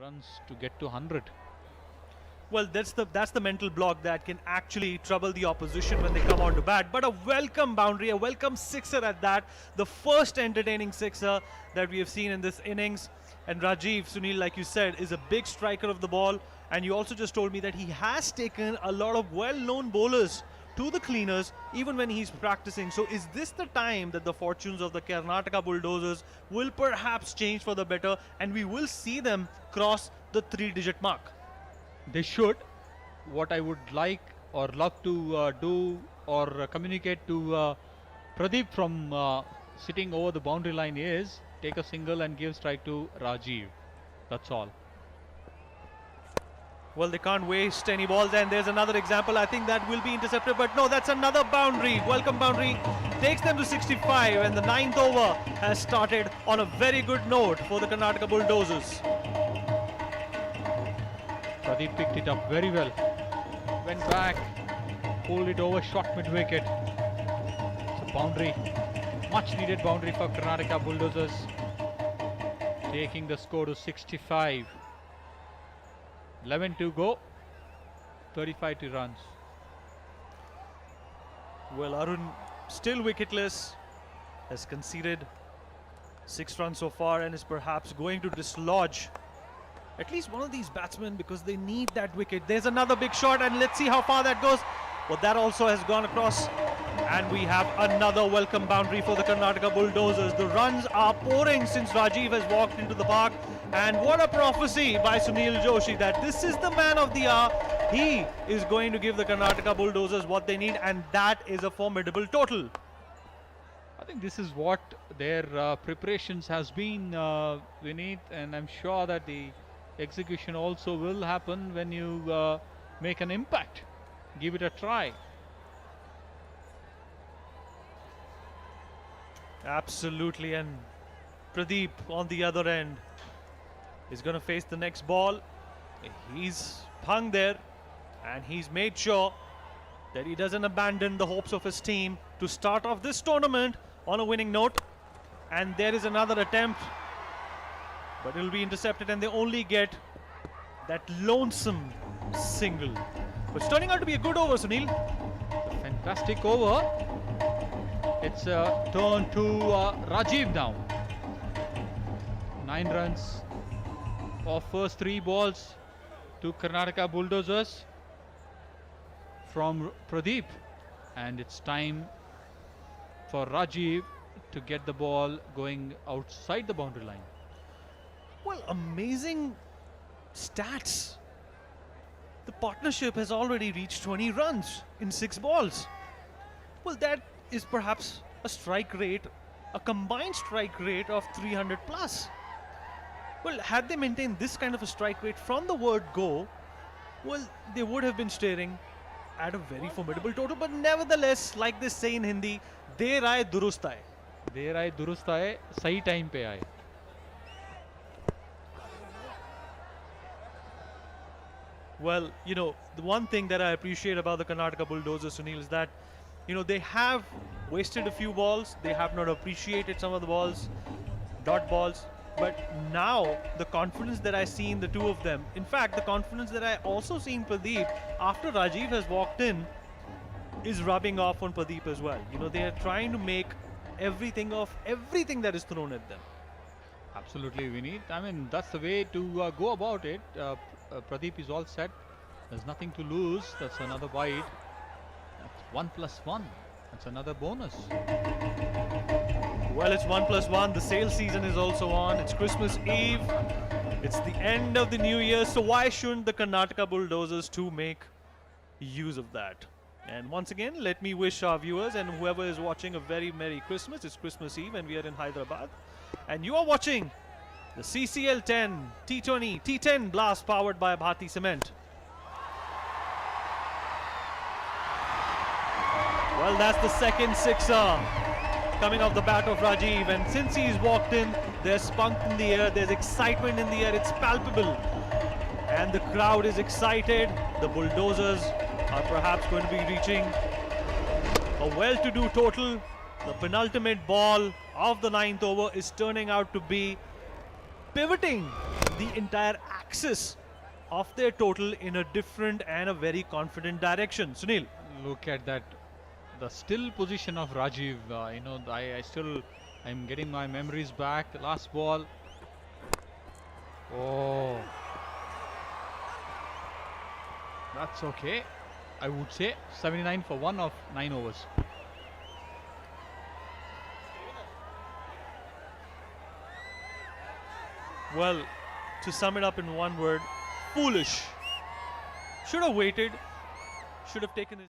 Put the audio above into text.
runs to get to 100. Well, that's the mental block that can actually trouble the opposition when they come on to bat. But a welcome boundary, a welcome sixer at that. The first entertaining sixer that we have seen in this innings. And Rajeev, Sunil, like you said, is a big striker of the ball. And you also just told me that he has taken a lot of well-known bowlers to the cleaners even when he's practicing. So is this the time that the fortunes of the Karnataka Bulldozers will perhaps change for the better and we will see them cross the 3-digit mark? They should. What I would like or love to do or communicate to Pradeep from sitting over the boundary line is take a single and give strike to Rajeev. That's all. Well, they can't waste any balls, and there's another example. I think that will be intercepted, but no, that's another boundary. Welcome boundary takes them to 65, and the 9th over has started on a very good note for the Karnataka Bulldozers. Pradeep picked it up very well. Went back, pulled it over, shot mid-wicket. It's a boundary, much needed boundary for Karnataka Bulldozers. Taking the score to 65. 11 to go, 35 to runs. Well, Arun still wicketless, has conceded 6 runs so far and is perhaps going to dislodge at least one of these batsmen because they need that wicket. There's another big shot and let's see how far that goes. Well, that also has gone across and we have another welcome boundary for the Karnataka Bulldozers. The runs are pouring since Rajeev has walked into the park. And what a prophecy by Sunil Joshi that this is the man of the hour. He is going to give the Karnataka Bulldozers what they need, and that is a formidable total. I think this is what their preparations has been, Vineet, and I'm sure that the execution also will happen when you make an impact. Give it a try. Absolutely, and Pradeep on the other end is going to face the next ball. He's hung there and he's made sure that he doesn't abandon the hopes of his team to start off this tournament on a winning note. And there is another attempt, but it will be intercepted and they only get that lonesome single. But it's turning out to be a good over, Sunil. A fantastic over. It's a turn to Rajeev now. 9 runs of first 3 balls to Karnataka Bulldozers from Pradeep, and it's time for Rajeev to get the ball going outside the boundary line. Well, amazing stats. The partnership has already reached 20 runs in 6 balls. Well, that is perhaps a strike rate, a combined strike rate of 300 plus. Well, had they maintained this kind of a strike rate from the word go, well, they would have been staring at a very formidable total. But nevertheless, like they say in Hindi, Der aaye durust aaye. Der aaye durust aaye, sahi time pe aaye. Well, you know, the one thing that I appreciate about the Karnataka Bulldozers, Sunil, is that, you know, they have wasted a few balls. They have not appreciated some of the balls, dot balls. But now, the confidence that I see in the two of them, in fact, the confidence that I also see in Pradeep after Rajeev has walked in, is rubbing off on Pradeep as well. You know, they are trying to make everything of everything that is thrown at them. Absolutely, Vineet. I mean, that's the way to go about it. Pradeep is all set. There's nothing to lose. That's another wide. That's 1+1. That's another bonus. Well, it's 1+1. The sales season is also on. It's Christmas Eve. It's the end of the new year. So why shouldn't the Karnataka Bulldozers too make use of that? And once again, let me wish our viewers and whoever is watching a very Merry Christmas. It's Christmas Eve and we are in Hyderabad. And you are watching the CCL 10 T20 T10 Blast powered by Bharti Cement. Well, that's the second sixer coming off the bat of Rajeev, and since he's walked in, there's spunk in the air, there's excitement in the air, it's palpable. And the crowd is excited. The Bulldozers are perhaps going to be reaching a well-to-do total. The penultimate ball of the 9th over is turning out to be pivoting the entire axis of their total in a different and a very confident direction. Sunil. Look at that, the still position of Rajeev. I'm getting my memories back. Last ball. Oh, that's okay. I would say 79 for 1 of 9 overs. Well, to sum it up in one word, foolish. Should have waited, should have taken his